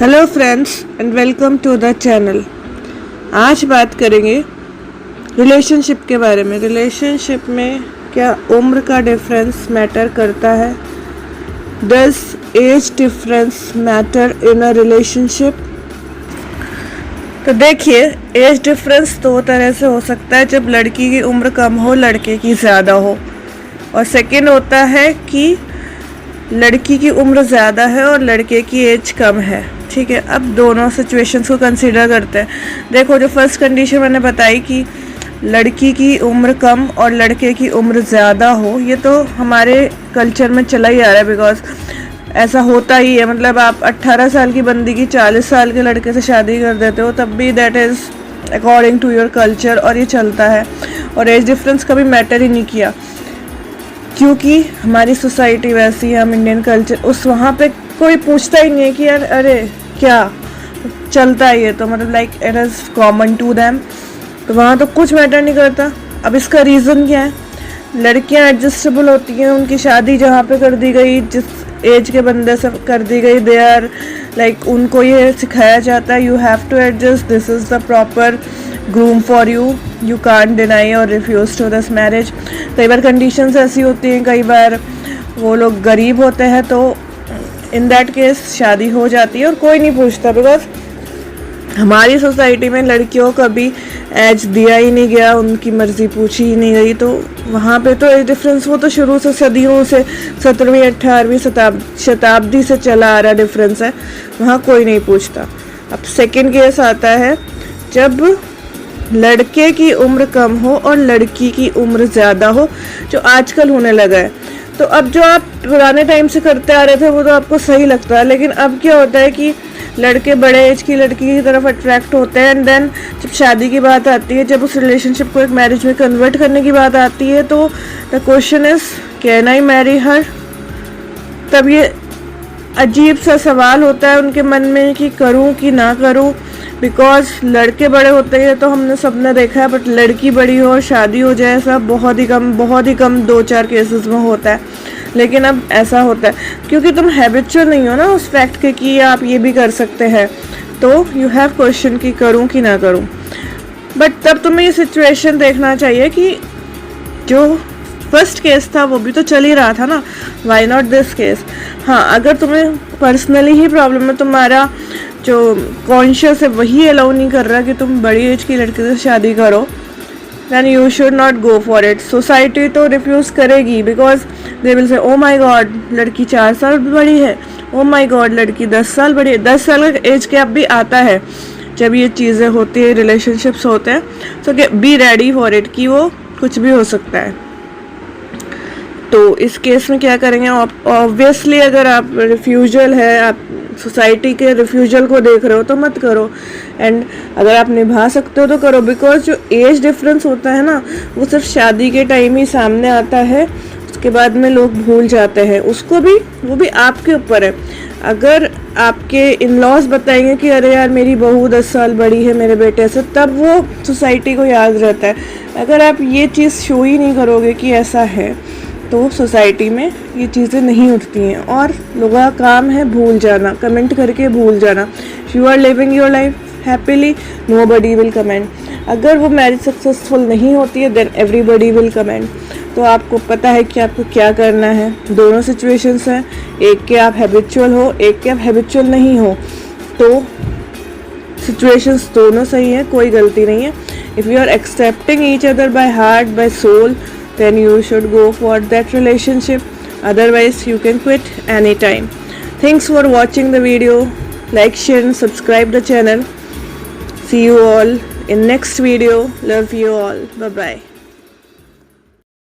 Hello friends and welcome to the channel. आज बात करेंगे रिलेशनशिप के बारे में। रिलेशनशिप में क्या उम्र का डिफरेंस मैटर करता है? Does age difference matter in a relationship? तो देखिए, एज डिफरेंस दो तरह से हो सकता है, जब लड़की की उम्र कम हो लड़के की ज़्यादा हो, और सेकंड होता है कि लड़की की उम्र ज़्यादा है और लड़के की एज कम है। ठीक है, अब दोनों सिचुएशंस को कंसीडर करते हैं। देखो, जो फर्स्ट कंडीशन मैंने बताई कि लड़की की उम्र कम और लड़के की उम्र ज़्यादा हो, ये तो हमारे कल्चर में चला ही आ रहा है, बिकॉज ऐसा होता ही है। मतलब आप 18 साल की बंदी की 40 साल के लड़के से शादी कर देते हो, तब भी that is according to your culture, और ये चलता है। और एज डिफरेंस कभी मैटर ही नहीं किया, क्योंकि हमारी सोसाइटी वैसी है, हम इंडियन कल्चर, उस वहाँ पे कोई पूछता ही नहीं है कि यार अरे क्या चलता है, ये तो मतलब like it is common to them, तो वहाँ तो कुछ मैटर नहीं करता। अब इसका रीज़न क्या है? लड़कियाँ एडजस्टेबल होती हैं, उनकी शादी जहाँ पे कर दी गई, जिस एज के बंदे से कर दी गई, दे आर लाइक उनको ये सिखाया जाता है, you have to adjust, this is the proper groom for you, you can't deny और रिफ्यूज़ टू दिस मैरिज। कई बार कंडीशंस ऐसी होती हैं, कई बार वो लोग गरीब होते हैं, तो इन दैट केस शादी हो जाती है और कोई नहीं पूछता, बिकॉज हमारी सोसाइटी में लड़कियों को कभी एज दिया ही नहीं गया, उनकी मर्ज़ी पूछी ही नहीं गई। तो वहाँ पे तो एज डिफरेंस वो तो शुरू से सदियों से 17वीं 18वीं शताब्दी से चला आ रहा डिफरेंस है, वहाँ कोई नहीं पूछता। अब सेकंड केस आता है जब लड़के की उम्र कम हो और लड़की की उम्र ज़्यादा हो, जो आजकल होने लगा है। तो अब जो आप पुराने टाइम से करते आ रहे थे वो तो आपको सही लगता है, लेकिन अब क्या होता है कि लड़के बड़े एज की लड़की की तरफ अट्रैक्ट होते हैं, एंड देन जब शादी की बात आती है, जब उस रिलेशनशिप को एक मैरिज में कन्वर्ट करने की बात आती है, तो the question is can I marry her? तब ये अजीब सा सवाल होता है उनके मन में कि करूं कि ना करूं, बिकॉज लड़के बड़े होते हैं तो हमने सबने देखा है, बट लड़की बड़ी हो और शादी हो जाए ऐसा बहुत ही कम 2-4 केसेस में होता है। लेकिन अब ऐसा होता है क्योंकि तुम हैबिचुअल नहीं हो ना उस फैक्ट के कि आप ये भी कर सकते हैं, तो यू हैव क्वेश्चन कि करूं कि ना करूं। बट तब तुम्हें ये सिचुएशन देखना चाहिए कि जो फर्स्ट केस था वो भी तो चल ही रहा था ना, वाई नॉट दिस केस? हाँ, अगर तुम्हें पर्सनली ही प्रॉब्लम है, तुम्हारा जो कॉन्शियस है वही अलाउ नहीं कर रहा कि तुम बड़ी एज की लड़की से शादी करो, then you should not go for it. Society तो रिफ्यूज़ करेगी, because they will say oh my God लड़की 4 साल बड़ी है, ओ माई गॉड लड़की 10 साल बड़ी है। 10 साल का एज गैप भी आता है जब ये चीज़ें होती है, रिलेशनशिप्स होते हैं, तो बी रेडी फॉर इट कि वो कुछ भी हो सकता है। तो इस केस में क्या करेंगे? ऑब्वियसली अगर आप रिफ्यूजल है, आप सोसाइटी के रिफ्यूजल को देख रहे हो तो मत करो, एंड अगर आप निभा सकते हो तो करो, बिकॉज जो एज डिफरेंस होता है ना, वो सिर्फ शादी के टाइम ही सामने आता है, उसके बाद में लोग भूल जाते हैं उसको भी। वो भी आपके ऊपर है। अगर आपके इन लॉज बताएंगे कि अरे यार मेरी बहू 10 साल बड़ी है मेरे बेटे से, तब वो सोसाइटी को याद रहता है। अगर आप ये चीज़ शो ही नहीं करोगे कि ऐसा है, तो सोसाइटी में ये चीज़ें नहीं उठती हैं, और लोगों का काम है भूल जाना, कमेंट करके भूल जाना। You are living your life happily, nobody will comment. अगर वो मैरिज सक्सेसफुल नहीं होती है, देन एवरीबडी विल कमेंट। तो आपको पता है कि आपको क्या करना है। दोनों सिचुएशंस हैं, एक के आप हैबिचुअल हो, एक के आप हैबिचुअल नहीं हो, तो सिचुएशंस दोनों सही हैं, कोई गलती नहीं है। If you are accepting each other by heart, by soul, then you should go for that relationship, otherwise you can quit anytime. Thanks for watching the video. Like, share and subscribe the channel. See you all in next video. Love you all. Bye bye.